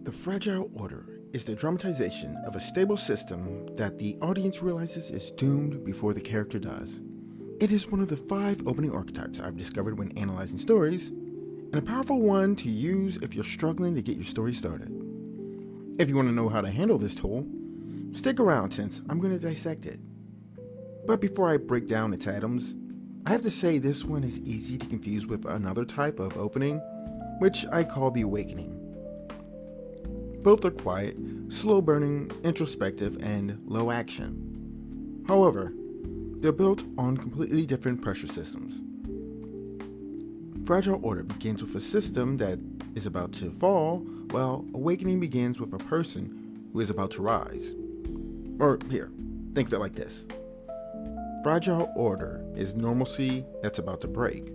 The fragile order is the dramatization of a stable system that the audience realizes is doomed before the character does. It is one of the 5 opening archetypes I've discovered when analyzing stories, and a powerful one to use if you're struggling to get your story started. If you want to know how to handle this tool, stick around since I'm going to dissect it. But before I break down its atoms, I have to say this one is easy to confuse with another type of opening, which I call the awakening. Both are quiet, slow-burning, introspective, and low action. However, they're built on completely different pressure systems. Fragile order begins with a system that is about to fall, while awakening begins with a person who is about to rise. Or here, think of it like this. Fragile order is normalcy that's about to break.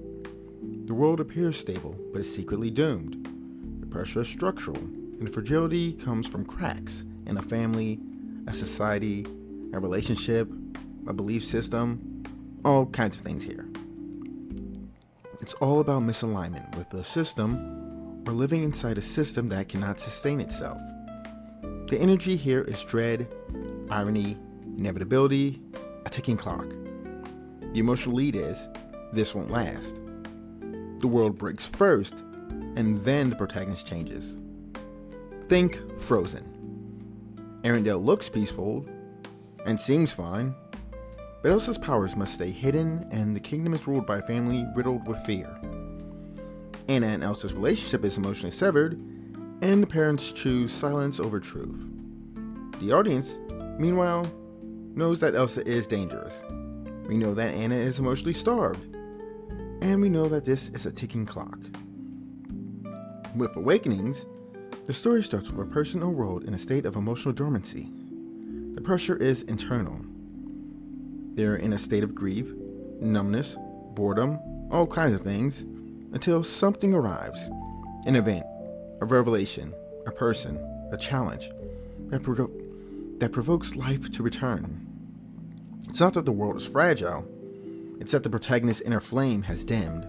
The world appears stable, but is secretly doomed. The pressure is structural, and the fragility comes from cracks in a family, a society, a relationship, a belief system, all kinds of things here. It's all about misalignment with the system or living inside a system that cannot sustain itself. The energy here is dread, irony, inevitability, a ticking clock. The emotional lead is, this won't last. The world breaks first, and then the protagonist changes. Think Frozen. Arendelle looks peaceful and seems fine, but Elsa's powers must stay hidden, and the kingdom is ruled by a family riddled with fear. Anna and Elsa's relationship is emotionally severed, and the parents choose silence over truth. The audience, meanwhile, knows that Elsa is dangerous. We know that Anna is emotionally starved, and we know that this is a ticking clock. With Awakenings, the story starts with a person or world in a state of emotional dormancy. The pressure is internal. They're in a state of grief, numbness, boredom, all kinds of things, until something arrives. An event, a revelation, a person, a challenge that provokes life to return. It's not that the world is fragile, it's that the protagonist's inner flame has dimmed.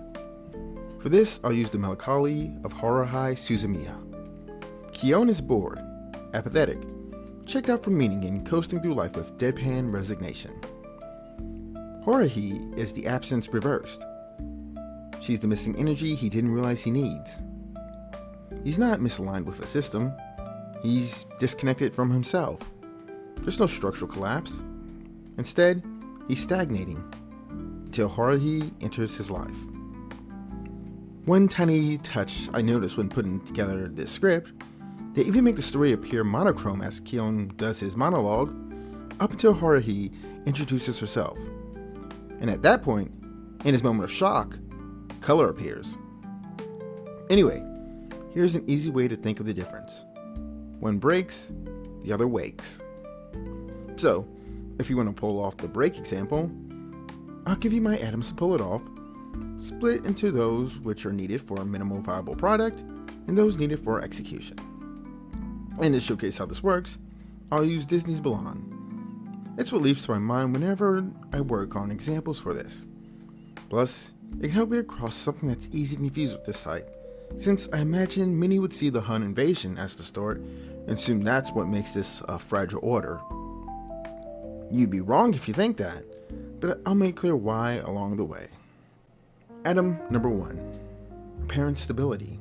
For this, I'll use the melancholy of Haruhi Suzumiya. Kion is bored, apathetic, checked out from meaning and coasting through life with deadpan resignation. Haruhi is the absence reversed. She's the missing energy he didn't realize he needs. He's not misaligned with a system. He's disconnected from himself. There's no structural collapse. Instead, he's stagnating until Haruhi enters his life. One tiny touch I noticed when putting together this script, they even make the story appear monochrome as Kion does his monologue, up until Haruhi introduces herself. And at that point, in his moment of shock, color appears. Anyway, here's an easy way to think of the difference. One breaks, the other wakes. So, if you want to pull off the break example, I'll give you my atoms to pull it off, split into those which are needed for a minimal viable product and those needed for execution. And to showcase how this works, I'll use Disney's Mulan. It's what leaps to my mind whenever I work on examples for this. Plus, it can help me across something that's easy to confuse with this site, since I imagine many would see the Hun invasion as the start and assume that's what makes this a fragile order. You'd be wrong if you think that, but I'll make clear why along the way. Atom number 1. Apparent stability.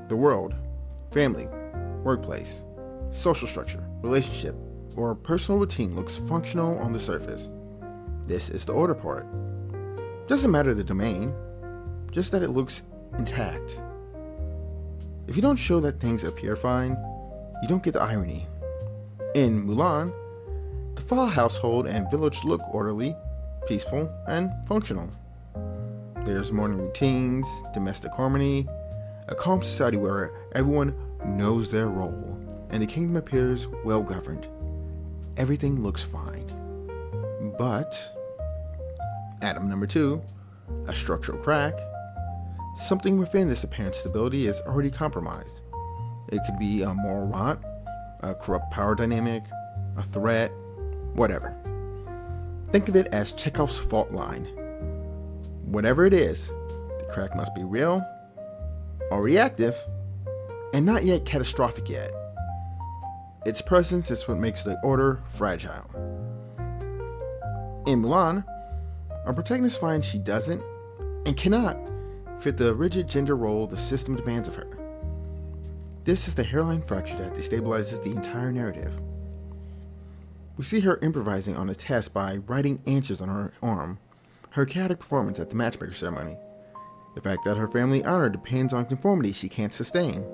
The world, family, workplace, social structure, relationship, or personal routine looks functional on the surface. This is the order part. Doesn't matter the domain, just that it looks intact. If you don't show that things appear fine, you don't get the irony. In Mulan, the Fa household and village look orderly, peaceful, and functional. There's morning routines, domestic harmony, a calm society where everyone knows their role, and the kingdom appears well governed. Everything looks fine. But, atom number 2, a structural crack. Something within this apparent stability is already compromised. It could be a moral rot, a corrupt power dynamic, a threat, whatever. Think of it as Chekhov's fault line. Whatever it is, the crack must be real or reactive, and not yet catastrophic yet. Its presence is what makes the order fragile. In Mulan, our protagonist finds she doesn't and cannot fit the rigid gender role the system demands of her. This is the hairline fracture that destabilizes the entire narrative. We see her improvising on a test by writing answers on her arm, her chaotic performance at the matchmaker ceremony, the fact that her family honor depends on conformity she can't sustain,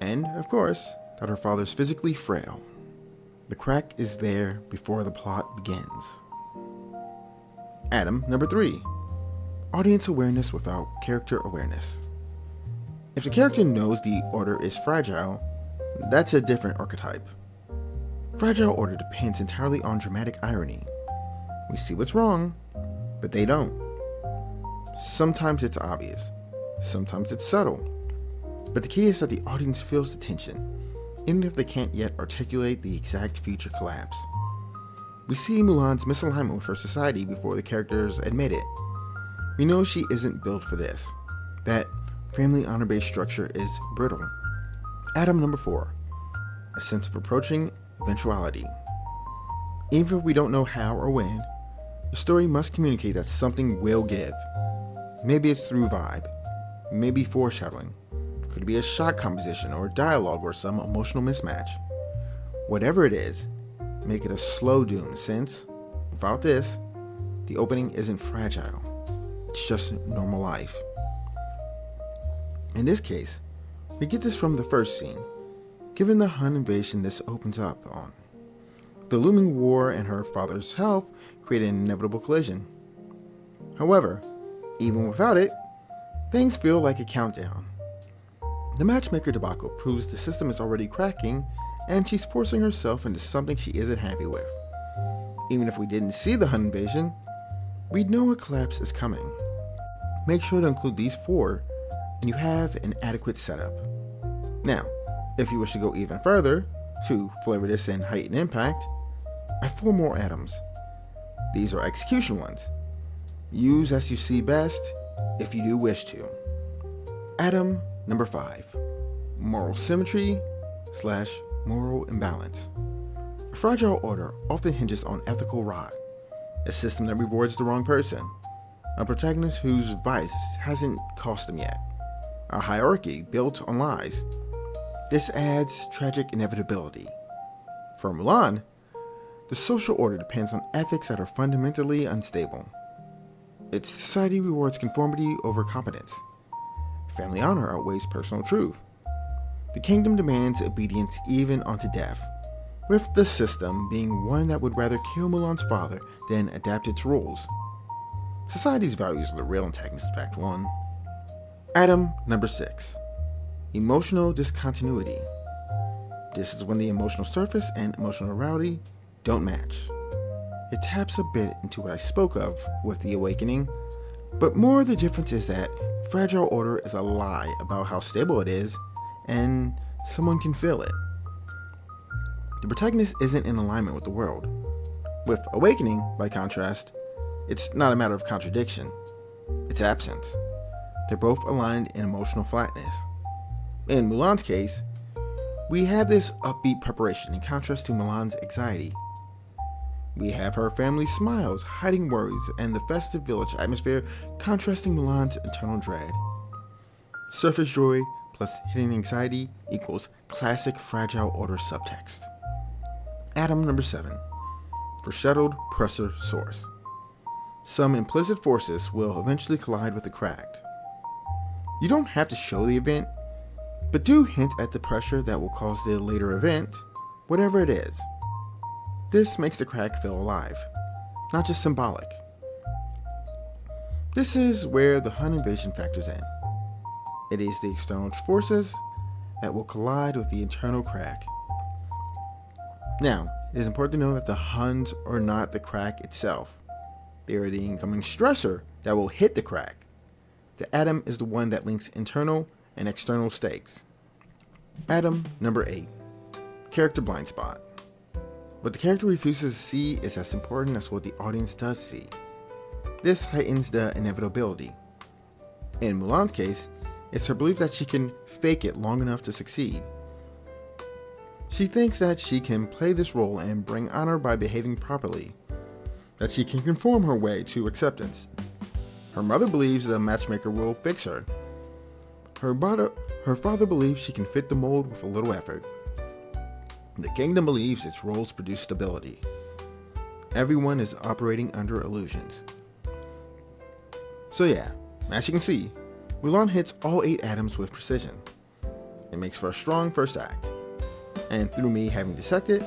and, of course, that her father's physically frail. The crack is there before the plot begins. Atom number 3. Audience awareness without character awareness. If the character knows the order is fragile, that's a different archetype. Fragile order depends entirely on dramatic irony. We see what's wrong, but they don't. Sometimes it's obvious, sometimes it's subtle, but the key is that the audience feels the tension, even if they can't yet articulate the exact future collapse. We see Mulan's misalignment with her society before the characters admit it. We know she isn't built for this, that family honor-based structure is brittle. Atom number 4. A sense of approaching eventuality. Even if we don't know how or when, the story must communicate that something will give. Maybe it's through vibe, maybe foreshadowing, could be a shot composition or dialogue or some emotional mismatch. Whatever it is, make it a slow doom, since, without this, the opening isn't fragile, it's just normal life. In this case, we get this from the first scene, given the Han invasion this opens up on. The looming war and her father's health create an inevitable collision. However, even without it, things feel like a countdown. The matchmaker debacle proves the system is already cracking, and she's forcing herself into something she isn't happy with. Even if we didn't see the Han invasion, we'd know a collapse is coming. Make sure to include these 4, and you have an adequate setup. Now, if you wish to go even further, to flavor this and heighten impact, I have 4 more atoms. These are execution ones. Use as you see best, if you do wish to. Atom number 5. Moral symmetry / moral imbalance. A fragile order often hinges on ethical rot, a system that rewards the wrong person, a protagonist whose vice hasn't cost them yet, a hierarchy built on lies. This adds tragic inevitability. For Mulan, the social order depends on ethics that are fundamentally unstable. Its society rewards conformity over competence. Family honor outweighs personal truth. The kingdom demands obedience even unto death, with the system being one that would rather kill Mulan's father than adapt its rules. Society's values are the real antagonist of Act 1. Atom number 6. Emotional discontinuity. This is when the emotional surface and emotional reality don't match. It taps a bit into what I spoke of with the awakening, but more the difference is that fragile order is a lie about how stable it is, and someone can feel it. The protagonist isn't in alignment with the world. With awakening, by contrast, it's not a matter of contradiction, it's absence. They're both aligned in emotional flatness. In Mulan's case, we have this upbeat preparation in contrast to Mulan's anxiety. We have her family's smiles, hiding worries, and the festive village atmosphere contrasting Mulan's internal dread. Surface joy plus hidden anxiety equals classic fragile order subtext. Atom number 7. Foreshadowed pressure source. Some implicit forces will eventually collide with the cracked. You don't have to show the event, but do hint at the pressure that will cause the later event, whatever it is. This makes the crack feel alive, not just symbolic. This is where the Han invasion factors in. It is the external forces that will collide with the internal crack. Now, it is important to know that the Huns are not the crack itself. They are the incoming stressor that will hit the crack. The atom is the one that links internal and external stakes. Atom number 8. Character blind spot. What the character refuses to see is as important as what the audience does see. This heightens the inevitability. In Mulan's case, It's her belief that she can fake it long enough to succeed. She thinks that she can play this role and bring honor by behaving properly, that she can conform her way to acceptance. Her mother believes the matchmaker will fix her. Her father believes she can fit the mold with a little effort. The kingdom believes its roles produce stability. Everyone is operating under illusions. So yeah, as you can see, Mulan hits all 8 atoms with precision. It makes for a strong first act. And through me having dissected,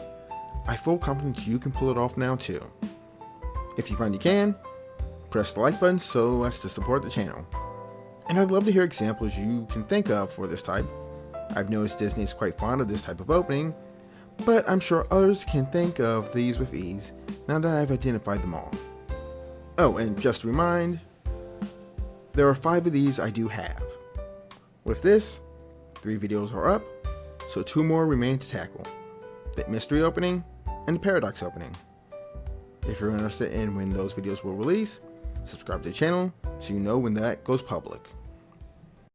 I feel confident you can pull it off now too. If you find you can, press the like button so as to support the channel. And I'd love to hear examples you can think of for this type. I've noticed Disney is quite fond of this type of opening, but I'm sure others can think of these with ease now that I've identified them all. Oh, and just to remind, there are 5 of these I do have. With this, 3 videos are up, so 2 more remain to tackle: the mystery opening and the paradox opening. If you're interested in when those videos will release, subscribe to the channel so you know when that goes public.